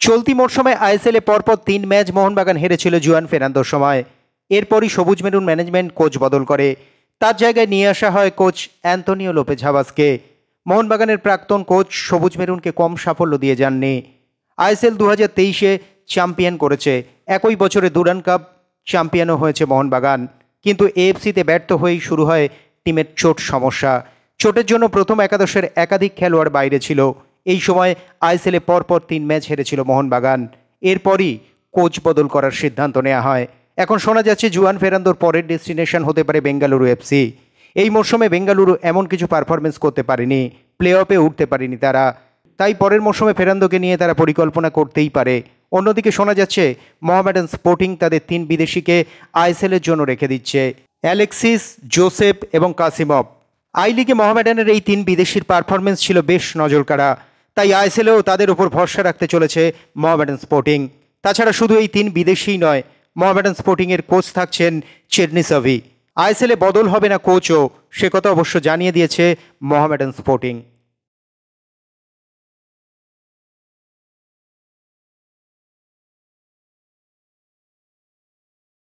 চলতি মরশুমে আইএসএলে পরপর ৩ ম্যাচ মোহনবাগান হেরেছিল জুয়ান ফের্নান্দোর সময়। এরপরই সবুজ মেরুন ম্যানেজমেন্ট কোচ বদল করে, তার জায়গায় নিয়ে আসা হয় কোচ অ্যান্তোনিও লোপেজ হাবাসকে। মোহনবাগানের প্রাক্তন কোচ সবুজ মেরুনকে কম সাফল্য দিয়ে যাননি। আইএসএল 2023-এ চ্যাম্পিয়ন করেছে, একই বছরে দুরান কাপ চ্যাম্পিয়নও হয়েছে মোহনবাগান। কিন্তু এএফসিতে ব্যর্থ হয়েই শুরু হয় টিমের চোট সমস্যা। চোটের জন্য প্রথম একাদশের একাধিক খেলোয়াড় বাইরে ছিল। এই সময় আইএসএলে পরপর ৩ ম্যাচ হেরেছিল মোহনবাগান। এরপরই কোচ বদল করার সিদ্ধান্ত নেওয়া হয়। এখন শোনা যাচ্ছে জুয়ান ফের্নান্দোর পরের ডেস্টিনেশন হতে পারে বেঙ্গালুরু এফসি। এই মরশুমে বেঙ্গালুরু এমন কিছু পারফরমেন্স করতে পারেনি, প্লে অফে উঠতে পারেনি তারা, তাই পরের মরশুমে ফের্নান্দোকে নিয়ে তারা পরিকল্পনা করতেই পারে। অন্যদিকে শোনা যাচ্ছে মোহামেডান স্পোর্টিং তাদের 3 বিদেশিকে আইএসএলের জন্য রেখে দিচ্ছে, অ্যালেক্সিস, জোসেফ এবং কাসিমভ। আই লিগে মোহামেডানের এই 3 বিদেশির পারফরমেন্স ছিল বেশ নজরকাড়া, তাই আইএসএলেও তাদের উপর ভরসা রাখতে চলেছে মোহামেডান স্পোর্টিং। তাছাড়া শুধু এই 3 বিদেশিই নয়, মোহামেডান স্পোর্টিংয়ের কোচ থাকছেন চেরনিসভি। আইএসএলে বদল হবে না কোচও, সে কথা অবশ্য জানিয়ে দিয়েছে মোহামেডান স্পোর্টিং।